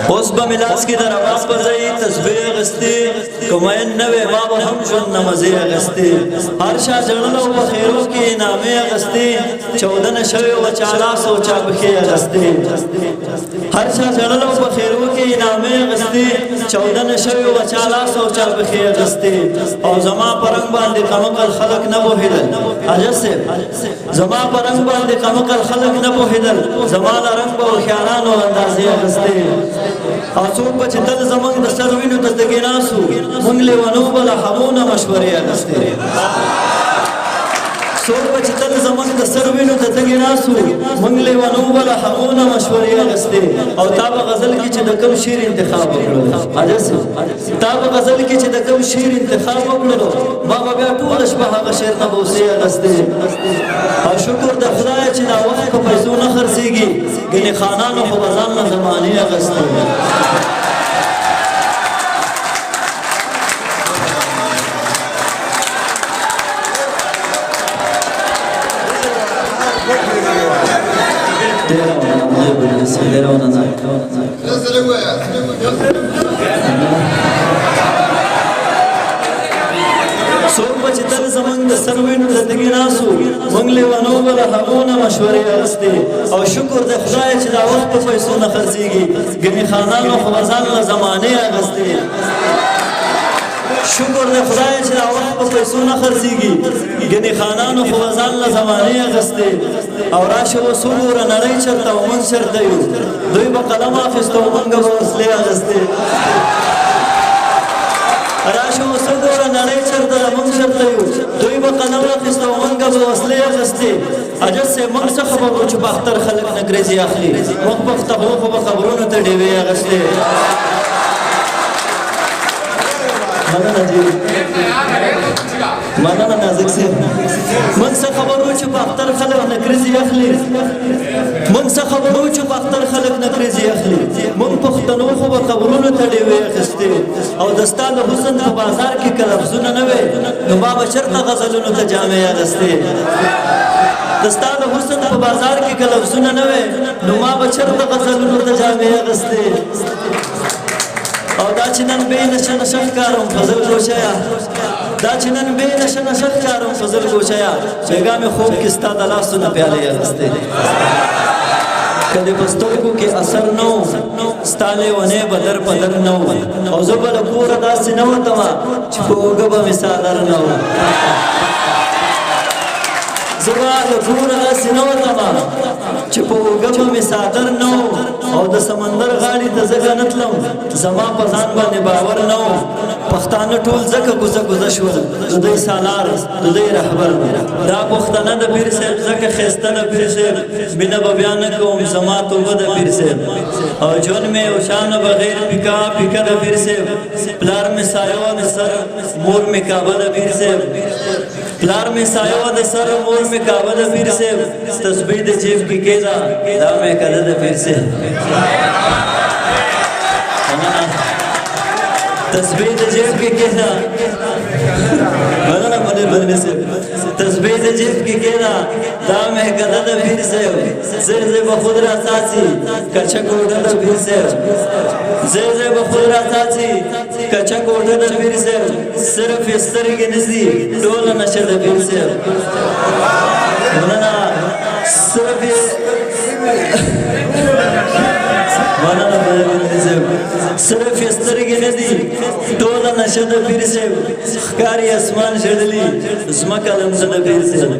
اوس به ملاس کې در आवाज پر ځای تسبیح غستی کومین نوې ما به هم ژوند نمازي غستی هر شا جړلو په خیرو کې نامې غستی 14 نشوي او چالا سوچا بخي غستی هر شا جړلو په خیرو کې نامې غستی 14 نشوي او چالا سوچا بخي غستی او زما پرنګ باندې کمقل خلق نه وهیدل اجسه زما پرنګ باندې کمقل خلق نه وهیدل زما رنگ به خیانانو اندازې غستی او څوک به چې تل زمونږ د سر وینو ته تږي ناسو مونږ لیونو به له هغونه مشورې اخیستې څوک به چې تل زمونږ د سر وینو ته تږي ناسو مونږ لیونو به له هغونه مشورې اخیستې او تا به غزل کې چې د کوم شعر انتخاب وکړو تا به غزل کې چې د کوم شعر انتخاب وکړو ما به بیا ټوله شپه هغه شعر نه به اوسې اخیستې او شکر د خدای چې دا وخت په پیسو نه خرڅېږي ګنې خانانو خو به ځان نه زمانې اخیستې څوک به چې تل زمونږ د سر وینو ته تږي ناسو مونږ لیونو به له هغونه مشورې اخیستې او شکر د خدای چې دا وخت په پیسو نه خرڅېږي ګنې خانانو خو به ځان له زمانې اخیستې شکر د خدای چې دا وخت په پیسو نه خرڅېږي ګنې خانانو خو به ځان له زمانې اخیستې او راشه اوس وګوره نړۍ چېرته او مونږ چېرته یو دوی به قلم اخیسته او مونږ به وسلې اخیستې راشه اوس وګوره نړۍ چېرته او مونږ چېرته یو دوی به قلم اخیسته او مونږ به وسلې اخیستې اجل صاحب موږ څه خبرو چې په اختر خلک نګریزې اخلي موږ په اخترو خو به خبرونو ته ډېوې اخیستې مننه جی مننه نازک صاحب موږ څه خبرو چې په اختر خلک نګریزې اخلي موږ څه خبرو چې په اختر خلک نګریزې اخلي موږ پښتنو خو به خبرونو ته ډېوې اخیستې او د ستا د حسن په بازار کې که لفظونه نه وی نو ما به چېرته غزلونو ته جامې اخیستې د ستا د حسن په بازار کې که لفظونه نه وی نو ما به چېرته غزلونو ته جامې اخیستې او دا چې نن بې نشه نشه ښکارم فضل ګوشیه دا چې نن بې نشه نشه ښکارم فضل ګوشیه بېګا مې خوب کې ستا د لاسونه پیالې اخیستې که دې په سترګو کې اثر نه و ستا لیونی به در په در نه و او زه به له کوره داسې نه وتمه چې په اوږه به مې څادر نه و زه به له کوره داسې نه وتمه چې په اوږه به مې څادر نه و او د سمندر غاړې ته ځکه نه تلم زما په ځان باندې باور نه و پښتانه ټول ځکه کوزه کوزه شول د دوی سالار د دوی رهبر دا پښتانه د پیر صاحب ځکه ښایسته د پیر صاحب مینه به بیا نه کوم زما توبه د پیر صاحب او ژوند مې اوشانه بغیر پیکا پیکه د پیر صاحب پلار مې سایه د سر مور مې کعبه د پیر صاحب پلار مې سایه د سر مور مې کعبه د پیر صاحب تسبیح د جیب کې کېدا دا مې کده د پیر صاحب تسبیح د جیب کې کېدا مننه بدنه صاحب تسبیح د جیب کې کېدا دا مې کده د پیر صاحب زر زر به خود را ساتي کچا کوډه د پیر صاحب زر زر به خود را ساتي کچا کوډه د پیر صاحب صرف سترګې نزدي ټول نشه د پیر صاحب مننه صرف مننه بدنه صاحب صرف سترګې نه دي ټوله نشه د پیر صاحب ښکاري اسمان ژړلي ځمکه لمسه د پیر صاحب